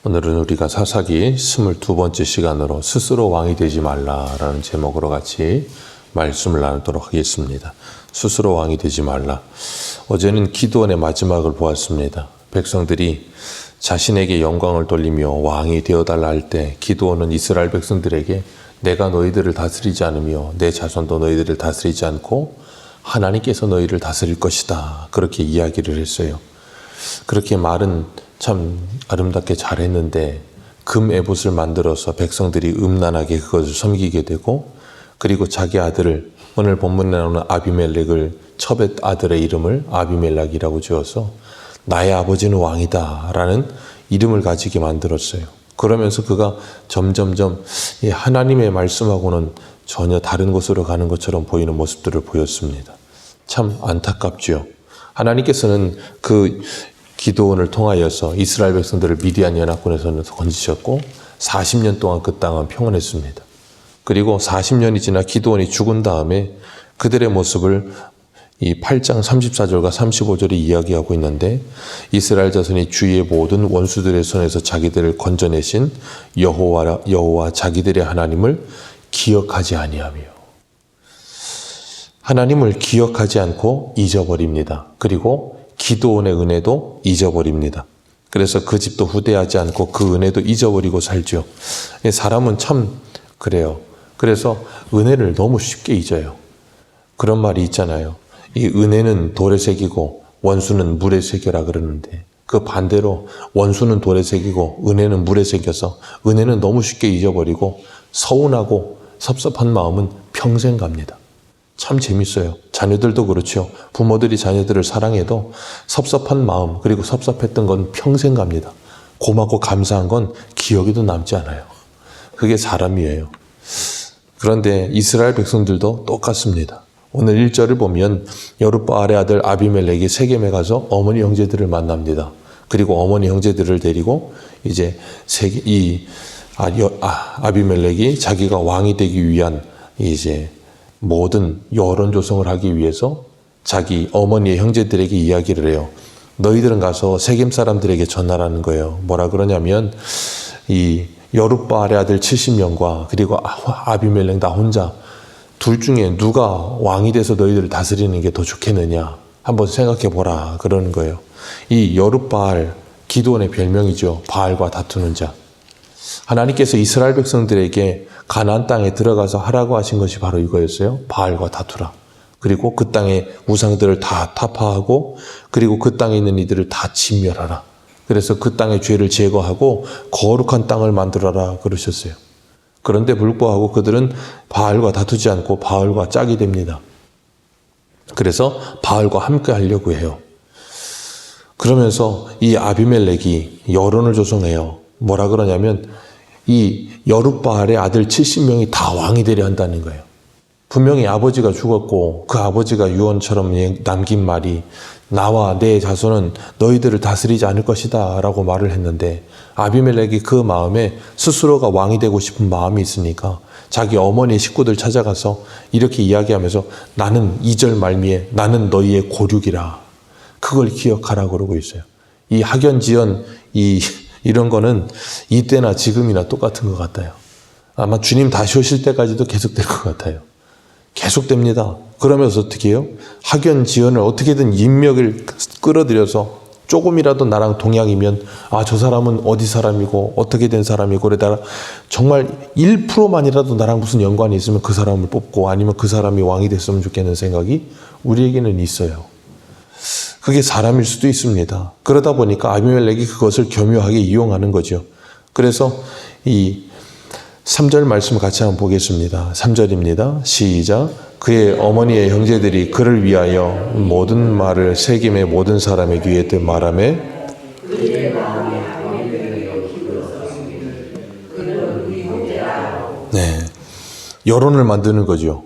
오늘은 우리가 사사기 22번째 시간으로 스스로 왕이 되지 말라라는 제목으로 같이 말씀을 나누도록 하겠습니다. 스스로 왕이 되지 말라. 어제는 기드온의 마지막을 보았습니다. 백성들이 자신에게 영광을 돌리며 왕이 되어달라 할 때 기드온은 이스라엘 백성들에게 내가 너희들을 다스리지 않으며 내 자손도 너희들을 다스리지 않고 하나님께서 너희를 다스릴 것이다. 그렇게 이야기를 했어요. 그렇게 말은 참 아름답게 잘했는데 금 에봇을 만들어서 백성들이 음란하게 그것을 섬기게 되고, 그리고 자기 아들을, 오늘 본문에 나오는 아비멜렉을, 첩의 아들의 이름을 아비멜렉이라고 지어서 나의 아버지는 왕이다 라는 이름을 가지게 만들었어요. 그러면서 그가 점점점 하나님의 말씀하고는 전혀 다른 곳으로 가는 것처럼 보이는 모습들을 보였습니다. 참 안타깝죠. 하나님께서는 그 기드온을 통하여서 이스라엘 백성들을 미디안 연합군에서 건지셨고 40년 동안 그 땅은 평온했습니다. 그리고 40년이 지나 기드온이 죽은 다음에 그들의 모습을 이 8장 34절과 35절이 이야기하고 있는데, 이스라엘 자손이 주위의 모든 원수들의 손에서 자기들을 건져내신 여호와 자기들의 하나님을 기억하지 아니하며, 하나님을 기억하지 않고 잊어버립니다. 그리고 기드온의 은혜도 잊어버립니다. 그래서 그 집도 후대하지 않고 그 은혜도 잊어버리고 살죠. 사람은 참 그래요. 그래서 은혜를 너무 쉽게 잊어요. 그런 말이 있잖아요. 이 은혜는 돌에 새기고 원수는 물에 새겨라 그러는데, 그 반대로 원수는 돌에 새기고 은혜는 물에 새겨서 은혜는 너무 쉽게 잊어버리고 서운하고 섭섭한 마음은 평생 갑니다. 참 재밌어요. 자녀들도 그렇죠. 부모들이 자녀들을 사랑해도 섭섭한 마음, 그리고 섭섭했던 건 평생 갑니다. 고맙고 감사한 건 기억에도 남지 않아요. 그게 사람이에요. 그런데 이스라엘 백성들도 똑같습니다. 오늘 1절을 보면 여룻바알의 아들 아비멜렉이 세겜에 가서 어머니 형제들을 만납니다. 그리고 어머니 형제들을 데리고 이제 아비멜렉이 자기가 왕이 되기 위한 이제 모든 여론 조성을 하기 위해서 자기 어머니의 형제들에게 이야기를 해요. 너희들은 가서 세겜 사람들에게 전하라는 거예요. 뭐라 그러냐면 이 여룻바알의 아들 70명과 그리고 아비멜렉 나 혼자 둘 중에 누가 왕이 돼서 너희들을 다스리는 게 더 좋겠느냐 한번 생각해 보라 그러는 거예요. 이 여룻바알, 기드온의 별명이죠. 바알과 다투는 자. 하나님께서 이스라엘 백성들에게 가나안 땅에 들어가서 하라고 하신 것이 바로 이거였어요. 바알과 다투라. 그리고 그 땅의 우상들을 다 타파하고, 그리고 그 땅에 있는 이들을 다 진멸하라. 그래서 그 땅의 죄를 제거하고 거룩한 땅을 만들어라 그러셨어요. 그런데 불구하고 그들은 바알과 다투지 않고 바알과 짝이 됩니다. 그래서 바알과 함께 하려고 해요. 그러면서 이 아비멜렉이 여론을 조성해요. 뭐라 그러냐면 이 여룻바알의 아들 70명이 다 왕이 되려 한다는 거예요. 분명히 아버지가 죽었고 그 아버지가 유언처럼 남긴 말이 나와 내 자손은 너희들을 다스리지 않을 것이다 라고 말을 했는데, 아비멜렉이 그 마음에 스스로가 왕이 되고 싶은 마음이 있으니까 자기 어머니 식구들 찾아가서 이렇게 이야기하면서 나는 2절 말미에 나는 너희의 고륙이라, 그걸 기억하라 그러고 있어요. 이 학연지연 이런 거는 이때나 지금이나 똑같은 것 같아요. 아마 주님 다시 오실 때까지도 계속될 것 같아요. 계속됩니다. 그러면서 어떻게 해요? 학연지연을 어떻게든 인맥을 끌어들여서 조금이라도 나랑 동양이면 저 사람은 어디 사람이고 어떻게 된 사람이고, 그러다가 정말 1%만이라도 나랑 무슨 연관이 있으면 그 사람을 뽑고 아니면 그 사람이 왕이 됐으면 좋겠는 생각이 우리에게는 있어요. 그게 사람일 수도 있습니다. 그러다 보니까 아비멜렉이 그것을 교묘하게 이용하는 거죠. 그래서 이 3절 말씀 같이 한번 보겠습니다. 3절입니다. 시작. 그의 어머니의 형제들이 그를 위하여 모든 말을 세겜의 모든 사람의 귀에 말하매 여론을 만드는 거죠.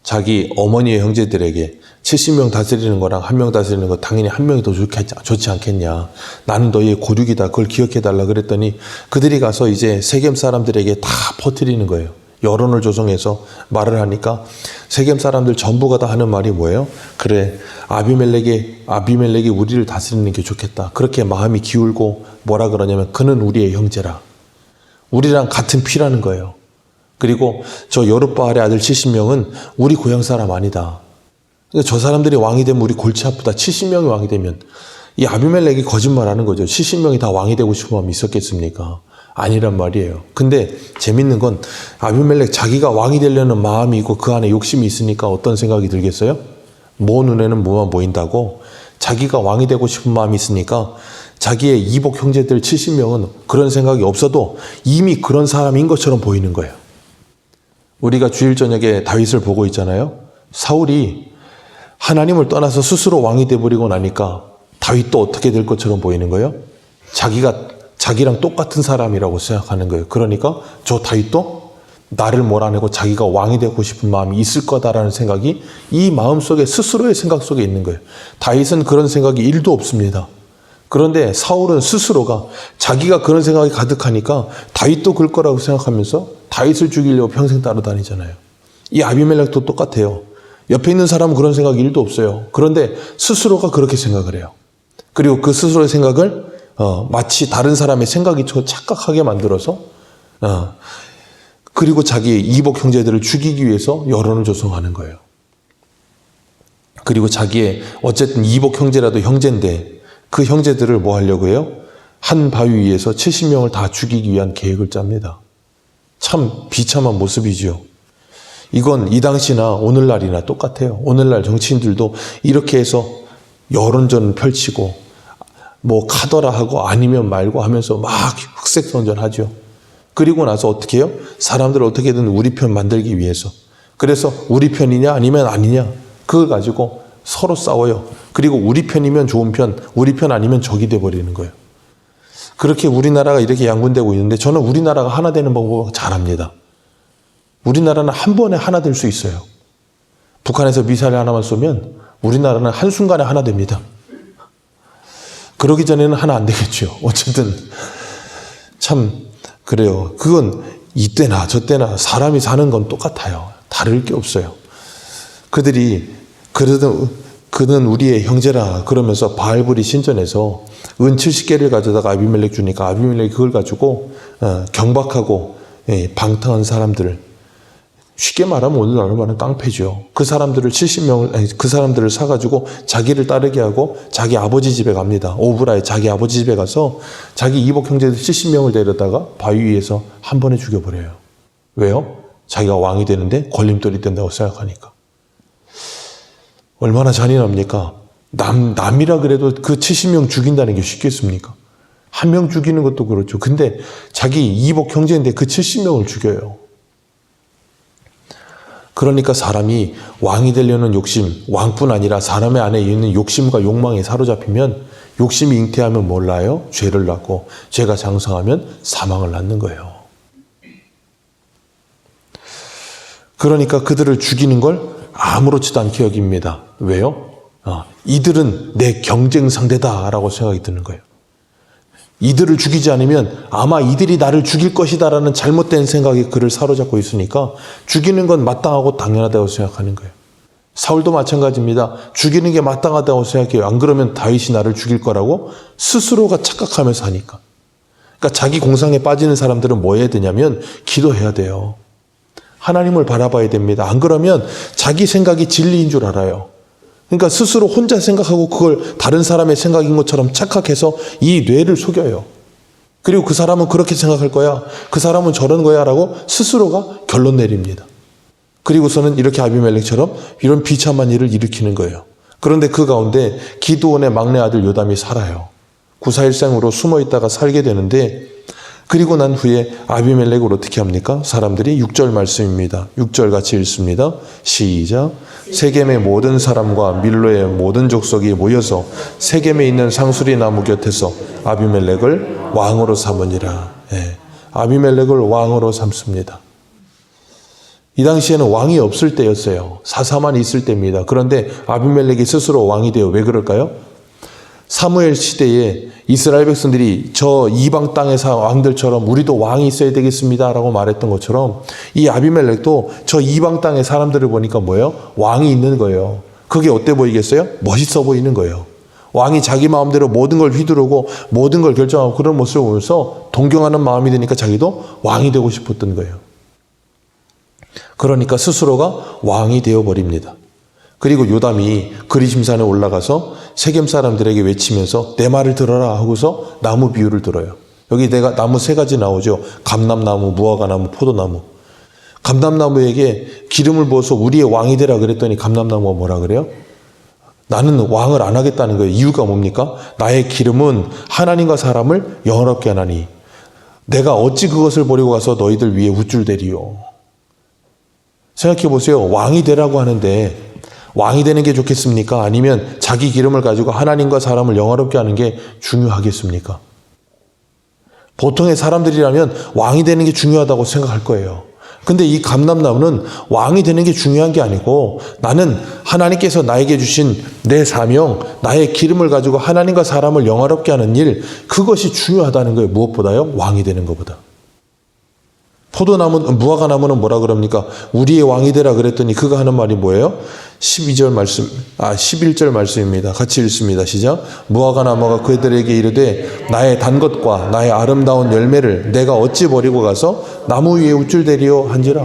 자기 어머니의 형제들에게 70명 다스리는 거랑 1명 다스리는 거 당연히 1명이 더 좋지 않겠냐. 나는 너희의 고륙이다. 그걸 기억해달라 그랬더니 그들이 가서 이제 세겜 사람들에게 다 퍼뜨리는 거예요. 여론을 조성해서 말을 하니까 세겜 사람들 전부가 다 하는 말이 뭐예요? 그래, 아비멜렉이 우리를 다스리는 게 좋겠다. 그렇게 마음이 기울고 뭐라 그러냐면 그는 우리의 형제라. 우리랑 같은 피라는 거예요. 그리고 저 여룻바알의 아들 70명은 우리 고향 사람 아니다. 그러니까 저 사람들이 왕이 되면 우리 골치 아프다. 70명이 왕이 되면. 이 아비멜렉이 거짓말하는 거죠. 70명이 다 왕이 되고 싶은 마음이 있었겠습니까? 아니란 말이에요. 근데 재밌는 건 아비멜렉 자기가 왕이 되려는 마음이 있고 그 안에 욕심이 있으니까 어떤 생각이 들겠어요? 모 눈에는 뭐만 보인다고 자기가 왕이 되고 싶은 마음이 있으니까 자기의 이복 형제들 70명은 그런 생각이 없어도 이미 그런 사람인 것처럼 보이는 거예요. 우리가 주일 저녁에 다윗을 보고 있잖아요. 사울이 하나님을 떠나서 스스로 왕이 돼버리고 나니까 다윗도 어떻게 될 것처럼 보이는 거예요? 자기랑 똑같은 사람이라고 생각하는 거예요. 그러니까 저 다윗도 나를 몰아내고 자기가 왕이 되고 싶은 마음이 있을 거다라는 생각이 이 마음속에 스스로의 생각 속에 있는 거예요. 다윗은 그런 생각이 1도 없습니다. 그런데 사울은 스스로가 자기가 그런 생각이 가득하니까 다윗도 그럴 거라고 생각하면서 다윗을 죽이려고 평생 따라다니잖아요. 이 아비멜렉도 똑같아요. 옆에 있는 사람은 그런 생각이 1도 없어요. 그런데 스스로가 그렇게 생각을 해요. 그리고 그 스스로의 생각을 마치 다른 사람의 생각이처럼 착각하게 만들어서 그리고 자기의 이복 형제들을 죽이기 위해서 여론을 조성하는 거예요. 그리고 자기의 어쨌든 이복 형제라도 형제인데 그 형제들을 뭐 하려고 해요? 한 바위 위에서 70명을 다 죽이기 위한 계획을 짭니다. 참 비참한 모습이죠. 이건 이 당시나 오늘날이나 똑같아요. 오늘날 정치인들도 이렇게 해서 여론전 펼치고 뭐 카더라 하고 아니면 말고 하면서 막 흑색선전하죠. 그리고 나서 어떻게 해요? 사람들을 어떻게든 우리 편 만들기 위해서. 그래서 우리 편이냐 아니면 아니냐 그걸 가지고 서로 싸워요. 그리고 우리 편이면 좋은 편, 우리 편 아니면 적이 돼버리는 거예요. 그렇게 우리나라가 이렇게 양분되고 있는데 저는 우리나라가 하나 되는 방법을 잘 압니다. 우리나라는 한 번에 하나 될 수 있어요. 북한에서 미사일 하나만 쏘면 우리나라는 한순간에 하나 됩니다. 그러기 전에는 하나 안 되겠죠. 어쨌든 참 그래요. 그건 이때나 저때나 사람이 사는 건 똑같아요. 다를 게 없어요. 그들이 그는 우리의 형제라 그러면서 바알불이 신전에서 은 70개를 가져다가 아비멜렉 주니까 아비멜렉이 그걸 가지고 경박하고 방탕한 사람들을 쉽게 말하면 오늘날로 말하면 깡패죠. 그 사람들을 그 사람들을 사가지고 자기를 따르게 하고 자기 아버지 집에 갑니다. 오브라에 자기 아버지 집에 가서 자기 이복 형제들 70명을 데려다가 바위 위에서 한 번에 죽여버려요. 왜요? 자기가 왕이 되는데 걸림돌이 된다고 생각하니까. 얼마나 잔인합니까? 남이라 그래도 그 70명 죽인다는 게 쉽겠습니까? 한 명 죽이는 것도 그렇죠. 근데 자기 이복 형제인데 그 70명을 죽여요. 그러니까 사람이 왕이 되려는 욕심, 왕뿐 아니라 사람의 안에 있는 욕심과 욕망에 사로잡히면 욕심이 잉태하면 몰라요? 죄를 낳고 죄가 장성하면 사망을 낳는 거예요. 그러니까 그들을 죽이는 걸 아무렇지도 않게 여깁니다. 왜요? 이들은 내 경쟁 상대다라고 생각이 드는 거예요. 이들을 죽이지 않으면 아마 이들이 나를 죽일 것이다라는 잘못된 생각이 그를 사로잡고 있으니까 죽이는 건 마땅하고 당연하다고 생각하는 거예요. 사울도 마찬가지입니다. 죽이는 게 마땅하다고 생각해요. 안 그러면 다윗이 나를 죽일 거라고 스스로가 착각하면서 하니까. 그러니까 자기 공상에 빠지는 사람들은 뭐 해야 되냐면 기도해야 돼요. 하나님을 바라봐야 됩니다. 안 그러면 자기 생각이 진리인 줄 알아요. 그러니까 스스로 혼자 생각하고 그걸 다른 사람의 생각인 것처럼 착각해서 이 뇌를 속여요. 그리고 그 사람은 그렇게 생각할 거야. 그 사람은 저런 거야 라고 스스로가 결론 내립니다. 그리고서는 이렇게 아비멜렉처럼 이런 비참한 일을 일으키는 거예요. 그런데 그 가운데 기드온의 막내 아들 요담이 살아요. 구사일생으로 숨어 있다가 살게 되는데 그리고 난 후에 아비멜렉을 어떻게 합니까? 사람들이 6절 말씀입니다. 6절 같이 읽습니다. 시작. 세겜의 모든 사람과 밀로의 모든 족속이 모여서 세겜에 있는 상수리 나무 곁에서 아비멜렉을 왕으로 삼으니라. 아비멜렉을 왕으로 삼습니다. 이 당시에는 왕이 없을 때였어요. 사사만 있을 때입니다. 그런데 아비멜렉이 스스로 왕이 되어 왜 그럴까요? 사무엘 시대에 이스라엘 백성들이 저 이방 땅의 왕들처럼 우리도 왕이 있어야 되겠습니다라고 말했던 것처럼 이 아비멜렉도 저 이방 땅의 사람들을 보니까 뭐예요? 왕이 있는 거예요. 그게 어때 보이겠어요? 멋있어 보이는 거예요. 왕이 자기 마음대로 모든 걸 휘두르고 모든 걸 결정하고 그런 모습을 보면서 동경하는 마음이 드니까 자기도 왕이 되고 싶었던 거예요. 그러니까 스스로가 왕이 되어버립니다. 그리고 요담이 그리심산에 올라가서 세겜 사람들에게 외치면서 내 말을 들어라 하고서 나무 비유를 들어요. 여기 내가 나무 세 가지 나오죠. 감람나무, 무화과나무, 포도나무. 감람나무에게 기름을 부어서 우리의 왕이 되라 그랬더니 감람나무가 뭐라 그래요? 나는 왕을 안 하겠다는 거예요. 이유가 뭡니까? 나의 기름은 하나님과 사람을 영화롭게 하나니 내가 어찌 그것을 버리고 가서 너희들 위에 우쭐대리요. 생각해 보세요. 왕이 되라고 하는데 왕이 되는 게 좋겠습니까? 아니면 자기 기름을 가지고 하나님과 사람을 영화롭게 하는 게 중요하겠습니까? 보통의 사람들이라면 왕이 되는 게 중요하다고 생각할 거예요. 근데 이 감람나무는 왕이 되는 게 중요한 게 아니고 나는 하나님께서 나에게 주신 내 사명, 나의 기름을 가지고 하나님과 사람을 영화롭게 하는 일, 그것이 중요하다는 거예요. 무엇보다요? 왕이 되는 것보다. 포도나무, 무화과나무는 뭐라 그럽니까? 우리의 왕이 되라 그랬더니 그가 하는 말이 뭐예요? 11절 말씀입니다. 같이 읽습니다. 시작. 무화과나무가 그들에게 이르되 나의 단 것과 나의 아름다운 열매를 내가 어찌 버리고 가서 나무 위에 우쭐대리요 한지라.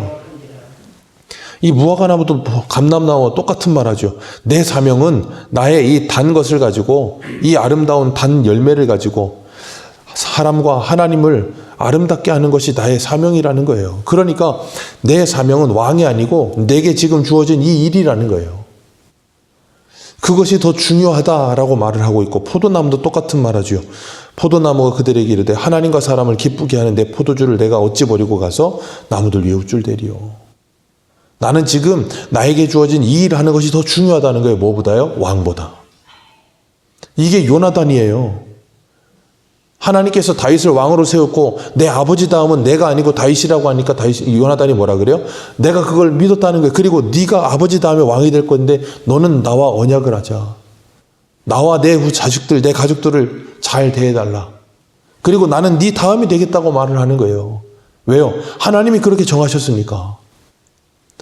이 무화과나무도 감람나무와 똑같은 말하죠. 내 사명은 나의 이 단 것을 가지고 이 아름다운 단 열매를 가지고 사람과 하나님을 아름답게 하는 것이 나의 사명이라는 거예요. 그러니까 내 사명은 왕이 아니고 내게 지금 주어진 이 일이라는 거예요. 그것이 더 중요하다라고 말을 하고 있고 포도나무도 똑같은 말하죠. 포도나무가 그들에게 이르되 하나님과 사람을 기쁘게 하는 내 포도주를 내가 어찌 버리고 가서 나무들 위에 우쭐대리요. 나는 지금 나에게 주어진 이 일을 하는 것이 더 중요하다는 거예요. 뭐보다요? 왕보다. 이게 요나단이에요. 하나님께서 다윗을 왕으로 세웠고 내 아버지 다음은 내가 아니고 다윗이라고 하니까 요나단이 뭐라 그래요? 내가 그걸 믿었다는 거예요. 그리고 네가 아버지 다음에 왕이 될 건데 너는 나와 언약을 하자. 나와 내 자식들, 내 가족들을 잘 대해달라. 그리고 나는 네 다음이 되겠다고 말을 하는 거예요. 왜요? 하나님이 그렇게 정하셨으니까.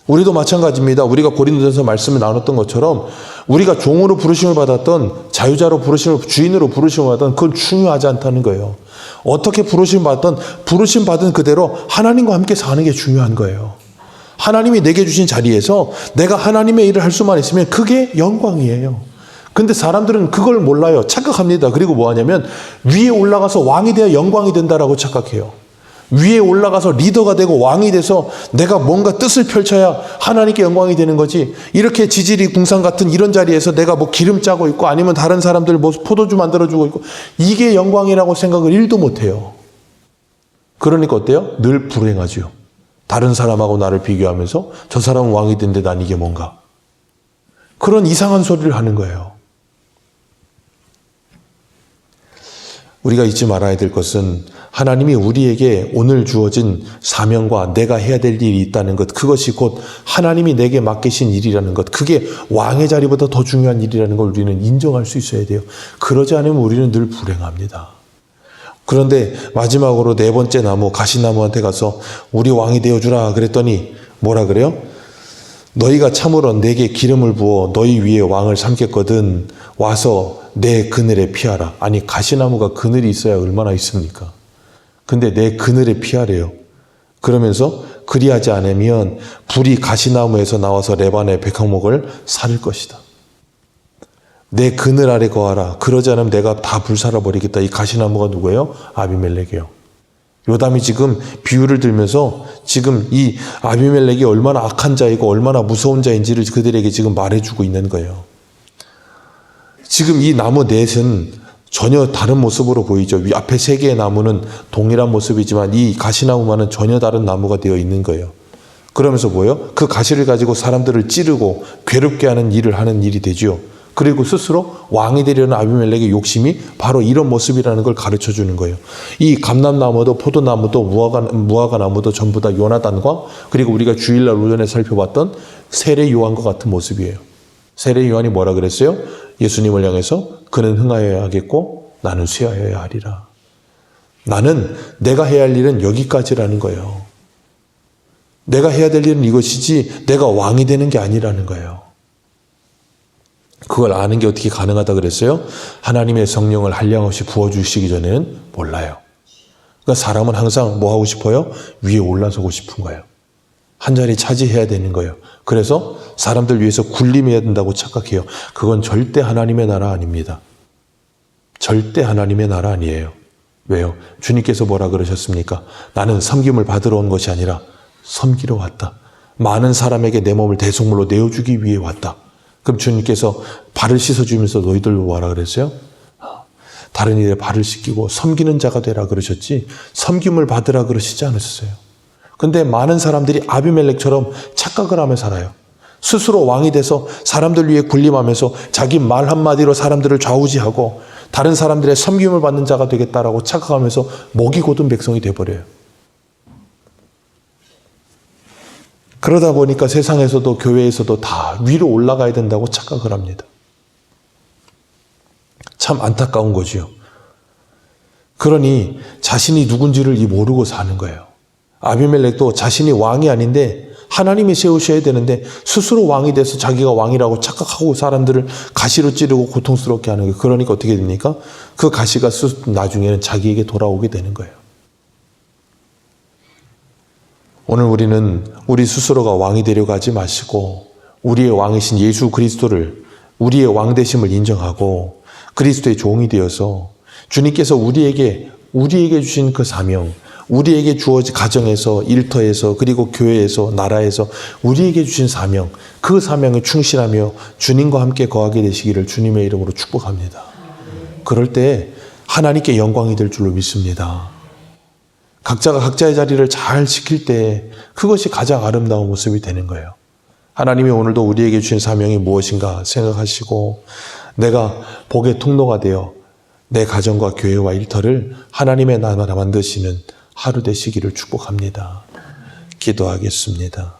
우리도 마찬가지입니다. 우리가 고린도전서 말씀을 나눴던 것처럼 우리가 종으로 부르심을 받았던 자유자로 주인으로 부르심을 받았던 그건 중요하지 않다는 거예요. 어떻게 부르심 받던 부르심 받은 그대로 하나님과 함께 사는 게 중요한 거예요. 하나님이 내게 주신 자리에서 내가 하나님의 일을 할 수만 있으면 그게 영광이에요. 근데 사람들은 그걸 몰라요. 착각합니다. 그리고 뭐 하냐면 위에 올라가서 왕이 되어 영광이 된다라고 착각해요. 위에 올라가서 리더가 되고 왕이 돼서 내가 뭔가 뜻을 펼쳐야 하나님께 영광이 되는 거지. 이렇게 지지리 궁상 같은 이런 자리에서 내가 뭐 기름 짜고 있고 아니면 다른 사람들 뭐 포도주 만들어주고 있고 이게 영광이라고 생각을 1도 못해요. 그러니까 어때요? 늘 불행하죠. 다른 사람하고 나를 비교하면서 저 사람은 왕이 됐는데 난 이게 뭔가. 그런 이상한 소리를 하는 거예요. 우리가 잊지 말아야 될 것은 하나님이 우리에게 오늘 주어진 사명과 내가 해야 될 일이 있다는 것, 그것이 곧 하나님이 내게 맡기신 일이라는 것, 그게 왕의 자리보다 더 중요한 일이라는 걸 우리는 인정할 수 있어야 돼요. 그러지 않으면 우리는 늘 불행합니다. 그런데 마지막으로 네 번째 나무, 가시나무한테 가서 우리 왕이 되어주라 그랬더니 뭐라 그래요? 너희가 참으로 내게 기름을 부어 너희 위에 왕을 삼겠거든 와서 내 그늘에 피하라. 아니 가시나무가 그늘이 있어야 얼마나 있습니까? 근데 내 그늘에 피하래요. 그러면서 그리하지 않으면 불이 가시나무에서 나와서 레반의 백향목을 살을 것이다. 내 그늘 아래 거하라. 그러지 않으면 내가 다 불살아버리겠다. 이 가시나무가 누구예요? 아비멜렉이에요. 요담이 지금 비유를 들면서 지금 이 아비멜렉이 얼마나 악한 자이고 얼마나 무서운 자인지를 그들에게 지금 말해주고 있는 거예요. 지금 이 나무 넷은 전혀 다른 모습으로 보이죠. 앞에 세 개의 나무는 동일한 모습이지만 이 가시나무만은 전혀 다른 나무가 되어 있는 거예요. 그러면서 뭐예요? 그 가시를 가지고 사람들을 찌르고 괴롭게 하는 일을 하는 일이 되죠. 그리고 스스로 왕이 되려는 아비멜렉의 욕심이 바로 이런 모습이라는 걸 가르쳐 주는 거예요. 이 감람나무도 포도나무도 무화과나무도 전부 다 요나단과 그리고 우리가 주일날 오전에 살펴봤던 세례 요한과 같은 모습이에요. 세례 요한이 뭐라 그랬어요? 예수님을 향해서 그는 흥하여야 하겠고 나는 쇠하여야 하리라. 나는 내가 해야 할 일은 여기까지라는 거예요. 내가 해야 될 일은 이것이지 내가 왕이 되는 게 아니라는 거예요. 그걸 아는 게 어떻게 가능하다 그랬어요? 하나님의 성령을 한량없이 부어주시기 전에는 몰라요. 그러니까 사람은 항상 뭐 하고 싶어요? 위에 올라서고 싶은 거예요. 한 자리 차지해야 되는 거예요. 그래서 사람들 위해서 군림해야 된다고 착각해요. 그건 절대 하나님의 나라 아닙니다. 절대 하나님의 나라 아니에요. 왜요? 주님께서 뭐라 그러셨습니까? 나는 섬김을 받으러 온 것이 아니라 섬기러 왔다. 많은 사람에게 내 몸을 대속물로 내어주기 위해 왔다. 그럼 주님께서 발을 씻어주면서 너희들 뭐라 그랬어요? 다른 일에 발을 씻기고 섬기는 자가 되라 그러셨지 섬김을 받으라 그러시지 않으셨어요. 근데 많은 사람들이 아비멜렉처럼 착각을 하며 살아요. 스스로 왕이 돼서 사람들 위해 군림하면서 자기 말 한마디로 사람들을 좌우지하고 다른 사람들의 섬김을 받는 자가 되겠다라고 착각하면서 목이 곧은 백성이 돼버려요. 그러다 보니까 세상에서도 교회에서도 다 위로 올라가야 된다고 착각을 합니다. 참 안타까운 거지요. 그러니 자신이 누군지를 모르고 사는 거예요. 아비멜렉도 자신이 왕이 아닌데 하나님이 세우셔야 되는데 스스로 왕이 돼서 자기가 왕이라고 착각하고 사람들을 가시로 찌르고 고통스럽게 하는 거예요. 그러니까 어떻게 됩니까? 그 가시가 나중에는 자기에게 돌아오게 되는 거예요. 오늘 우리는 우리 스스로가 왕이 되려고 하지 마시고 우리의 왕이신 예수 그리스도를 우리의 왕되심을 인정하고 그리스도의 종이 되어서 주님께서 우리에게 주신 그 사명, 우리에게 주어진 가정에서, 일터에서, 그리고 교회에서, 나라에서 우리에게 주신 사명, 그 사명에 충실하며 주님과 함께 거하게 되시기를 주님의 이름으로 축복합니다. 그럴 때 하나님께 영광이 될 줄로 믿습니다. 각자가 각자의 자리를 잘 지킬 때 그것이 가장 아름다운 모습이 되는 거예요. 하나님이 오늘도 우리에게 주신 사명이 무엇인가 생각하시고 내가 복의 통로가 되어 내 가정과 교회와 일터를 하나님의 나라로 만드시는 하루 되시기를 축복합니다. 기도하겠습니다.